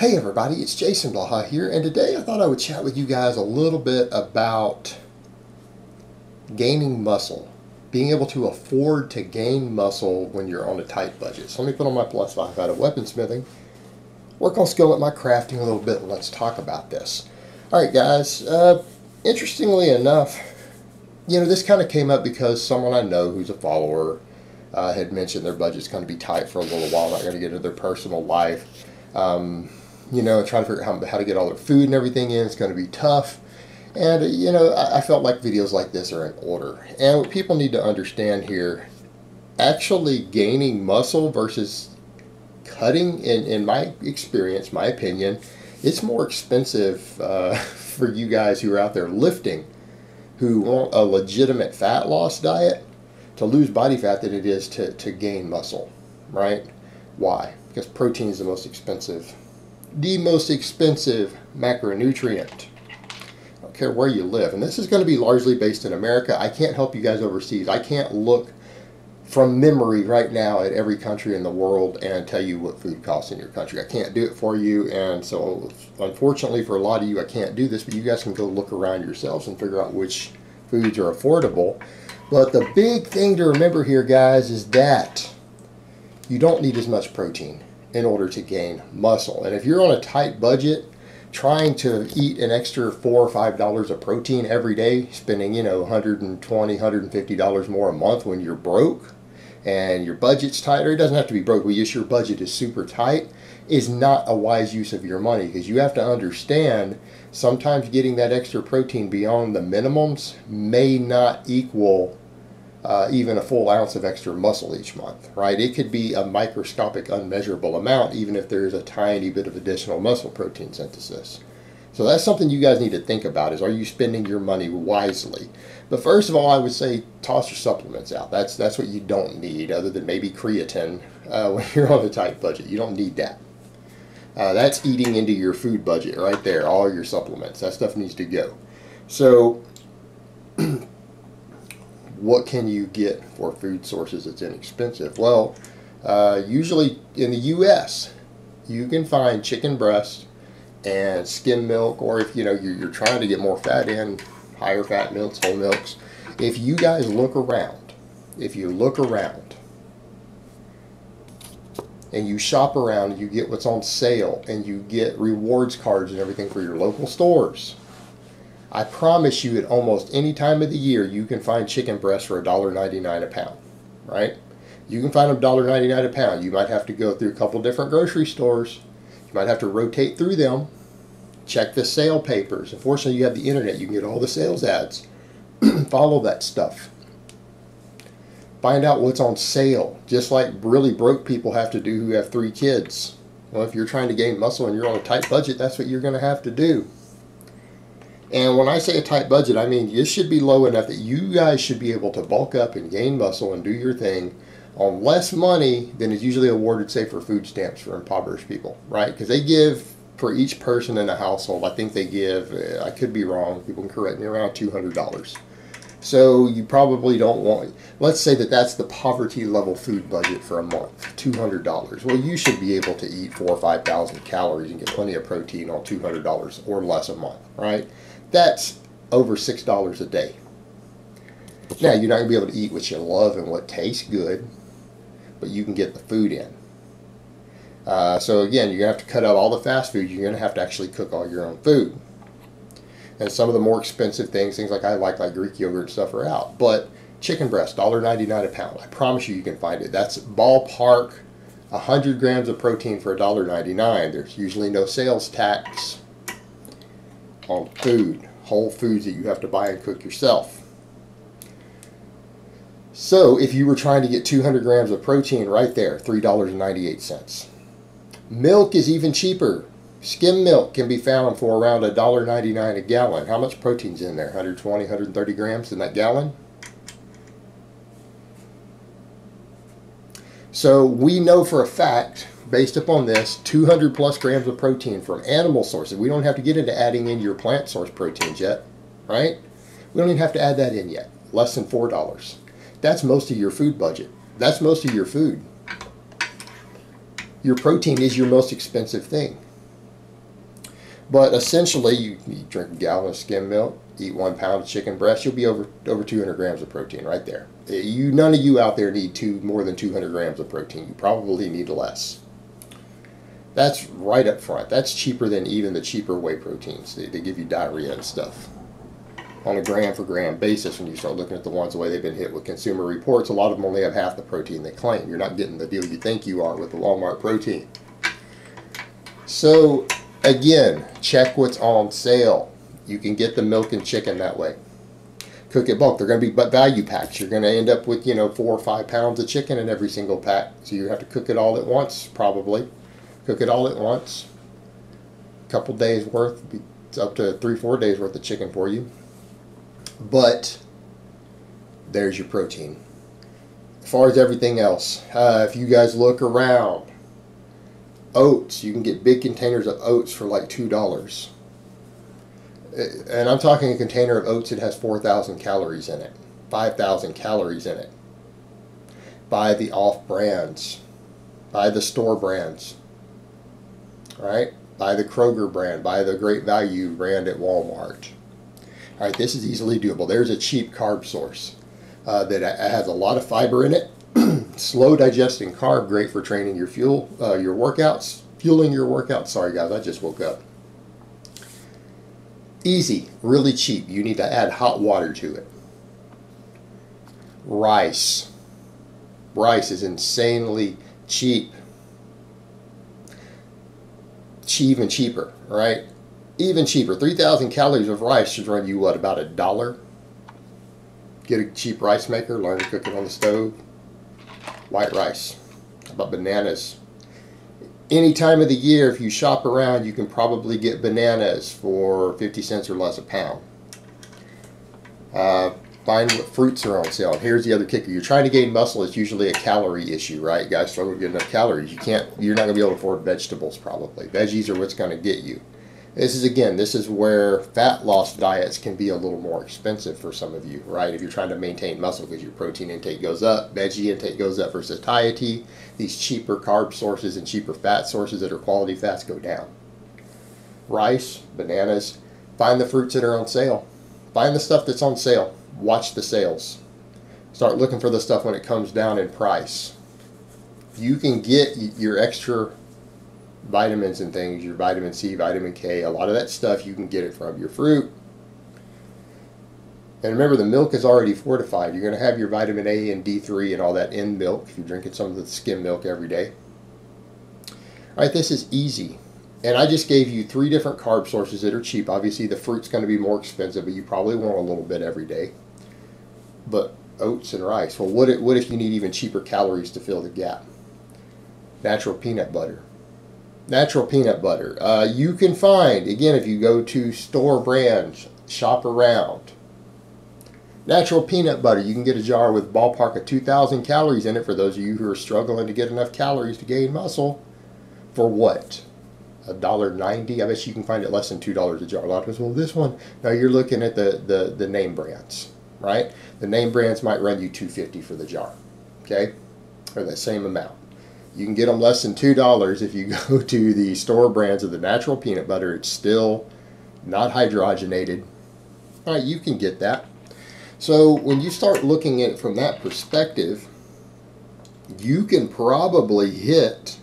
Hey everybody, it's Jason Blaha here, and today I thought I would chat with you guys a little bit about gaining muscle. Being able to afford to gain muscle when you're on a tight budget. So let me put on my plus 5 out of weaponsmithing, work on skill at my crafting a little bit, and let's talk about this. Alright guys, interestingly enough, this kind of came up because someone I know who's a follower had mentioned their budget's going to be tight for a little while, not going to get into their personal life. Trying to figure out how to get all their food and everything in. It's going to be tough. And, I felt like videos like this are in order. And what people need to understand here, actually gaining muscle versus cutting, in my experience, my opinion, it's more expensive for you guys who are out there lifting, who want a legitimate fat loss diet, to lose body fat than it is to gain muscle, right? Why? Because protein is the most expensive macronutrient. I don't care where you live. And this is going to be largely based in America. I can't help you guys overseas. I can't look from memory right now at every country in the world and tell you what food costs in your country. I can't do it for you. And so unfortunately for a lot of you, I can't do this, but you guys can go look around yourselves and figure out which foods are affordable. But the big thing to remember here, guys, is that you don't need as much protein in order to gain muscle. And if you're on a tight budget, trying to eat an extra $4 or $5 of protein every day, spending, $120, $150 more a month when you're broke and your budget's tight, or it doesn't have to be broke, but just your budget is super tight, is not a wise use of your money, because you have to understand sometimes getting that extra protein beyond the minimums may not equal even a full ounce of extra muscle each month, right? It could be a microscopic, unmeasurable amount, even if there's a tiny bit of additional muscle protein synthesis. So that's something you guys need to think about, is are you spending your money wisely? But first of all, I would say toss your supplements out. That's what you don't need, other than maybe creatine when you're on a tight budget. You don't need that. That's eating into your food budget right there, all your supplements. That stuff needs to go. So what can you get for food sources that's inexpensive? Well, usually in the U.S., you can find chicken breast and skim milk, or if you're trying to get more fat in, higher fat milks, whole milks. If you guys look around, and you shop around, and you get what's on sale, and you get rewards cards and everything for your local stores, I promise you at almost any time of the year you can find chicken breasts for $1.99 a pound, right? You can find them $1.99 a pound. You might have to go through a couple different grocery stores. You might have to rotate through them. Check the sale papers. Unfortunately, you have the internet. You can get all the sales ads. Follow that stuff. Find out what's on sale, just like really broke people have to do who have 3 kids. Well, if you're trying to gain muscle and you're on a tight budget, that's what you're going to have to do. And when I say a tight budget, I mean this should be low enough that you guys should be able to bulk up and gain muscle and do your thing on less money than is usually awarded, say, for food stamps for impoverished people, right? Because they give, for each person in a household, I think they give, I could be wrong, people can correct me, around $200. So you probably don't want, let's say that that's the poverty level food budget for a month, $200. Well, you should be able to eat 4,000 or 5,000 calories and get plenty of protein on $200 or less a month, right? That's over $6 a day. Now, you're not going to be able to eat what you love and what tastes good, but you can get the food in. So again, you're going to have to cut out all the fast food. You're going to have to actually cook all your own food. And some of the more expensive things like I like Greek yogurt and stuff, are out. But chicken breast, $1.99 a pound. I promise you can find it. That's ballpark 100 grams of protein for $1.99. There's usually no sales tax on food, whole foods that you have to buy and cook yourself. So if you were trying to get 200 grams of protein right there, $3.98. Milk is even cheaper. Skim milk can be found for around $1.99 a gallon. How much protein's in there? 120, 130 grams in that gallon? So we know for a fact, based upon this, 200 plus grams of protein from animal sources. We don't have to get into adding in your plant source proteins yet, right? We don't even have to add that in yet. Less than $4. That's most of your food budget. That's most of your food. Your protein is your most expensive thing. But essentially, you drink a gallon of skim milk, eat 1 pound of chicken breast, you'll be over 200 grams of protein right there. None of you out there need more than 200 grams of protein. You probably need less. That's right up front. That's cheaper than even the cheaper whey proteins. They give you diarrhea and stuff. On a gram for gram basis, when you start looking at the ones the way they've been hit with Consumer Reports, a lot of them only have half the protein they claim. You're not getting the deal you think you are with the Walmart protein. So again, check what's on sale. You can get the milk and chicken that way. Cook it bulk. They're going to be value packs. You're going to end up with 4 or 5 pounds of chicken in every single pack. So you have to cook it all at once, probably. Cook it all at once. A couple days worth, it's up to 3-4 days worth of chicken for you. But there's your protein. As far as everything else, if you guys look around, oats, you can get big containers of oats for like $2. And I'm talking a container of oats that has 4,000 calories in it, 5,000 calories in it. Buy the off brands, buy the store brands, right? Buy the Kroger brand, buy the Great Value brand at Walmart. All right, this is easily doable. There's a cheap carb source that has a lot of fiber in it. Slow digesting carb, great for training your fueling your workouts. Sorry guys, I just woke up. Easy, really cheap. You need to add hot water to it. Rice. Rice is insanely cheap. Even cheaper, right? Even cheaper. 3,000 calories of rice should run you, what, about $1? Get a cheap rice maker, learn to cook it on the stove. White rice. How about bananas? Any time of the year, if you shop around, you can probably get bananas for 50 cents or less a pound. Find what fruits are on sale. And here's the other kicker. You're trying to gain muscle, it's usually a calorie issue, right? Guys struggle to get enough calories. You're not going to be able to afford vegetables probably. Veggies are what's going to get you. This is where fat loss diets can be a little more expensive for some of you, right? If you're trying to maintain muscle because your protein intake goes up, veggie intake goes up for satiety, these cheaper carb sources and cheaper fat sources that are quality fats go down. Rice, bananas, find the fruits that are on sale. Find the stuff that's on sale. Watch the sales. Start looking for the stuff when it comes down in price. You can get your extra vitamins and things, your vitamin C, vitamin K, a lot of that stuff you can get it from your fruit. And remember, the milk is already fortified. You're going to have your vitamin A and D3 and all that in milk if you're drinking some of the skim milk every day. All right, this is easy. And I just gave you 3 different carb sources that are cheap. Obviously, the fruit's going to be more expensive, but you probably want a little bit every day. But oats and rice. Well, what if you need even cheaper calories to fill the gap? Natural peanut butter. Natural peanut butter. You can find, again, if you go to store brands, shop around. Natural peanut butter, you can get a jar with ballpark of 2,000 calories in it for those of you who are struggling to get enough calories to gain muscle. For what? $1.90? I bet you can find it less than $2 a jar. A lot of us, well, this one, now you're looking at the name brands, right? The name brands might run you $2.50 for the jar, okay? Or the same amount. You can get them less than $2 if you go to the store brands of the natural peanut butter. It's still not hydrogenated. All right, you can get that. So when you start looking at it from that perspective, you can probably hit,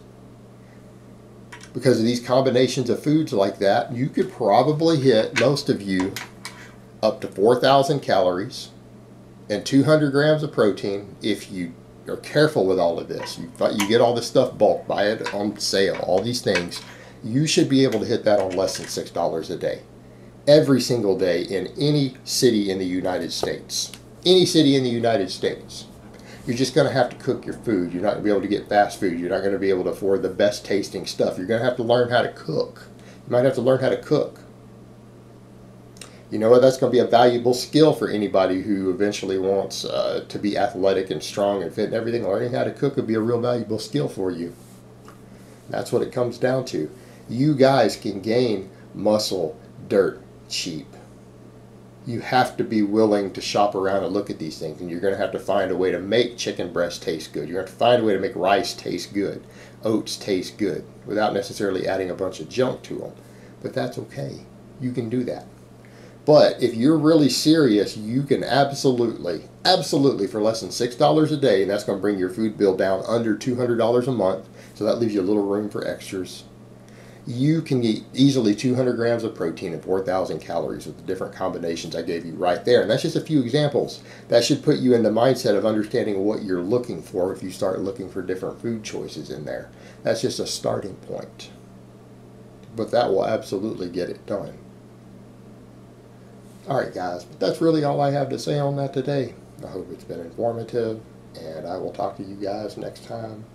because of these combinations of foods like that, you could probably hit, most of you, up to 4,000 calories and 200 grams of protein if you are careful with all of this. You get all this stuff bulk, buy it on sale, all these things. You should be able to hit that on less than $6 a day. Every single day in any city in the United States. Any city in the United States. You're just going to have to cook your food. You're not going to be able to get fast food. You're not going to be able to afford the best tasting stuff. You're going to have to learn how to cook. You might have to learn how to cook. You know what? That's going to be a valuable skill for anybody who eventually wants to be athletic and strong and fit and everything. Learning how to cook would be a real valuable skill for you. That's what it comes down to. You guys can gain muscle dirt cheap. You have to be willing to shop around and look at these things, and you're going to have to find a way to make chicken breast taste good. You're going to have to find a way to make rice taste good, oats taste good, without necessarily adding a bunch of junk to them. But that's okay. You can do that. But if you're really serious, you can absolutely, for less than $6 a day, and that's going to bring your food bill down under $200 a month, so that leaves you a little room for extras. You can eat easily 200 grams of protein and 4,000 calories with the different combinations I gave you right there. And that's just a few examples. That should put you in the mindset of understanding what you're looking for if you start looking for different food choices in there. That's just a starting point. But that will absolutely get it done. Alright guys, but that's really all I have to say on that today. I hope it's been informative, and I will talk to you guys next time.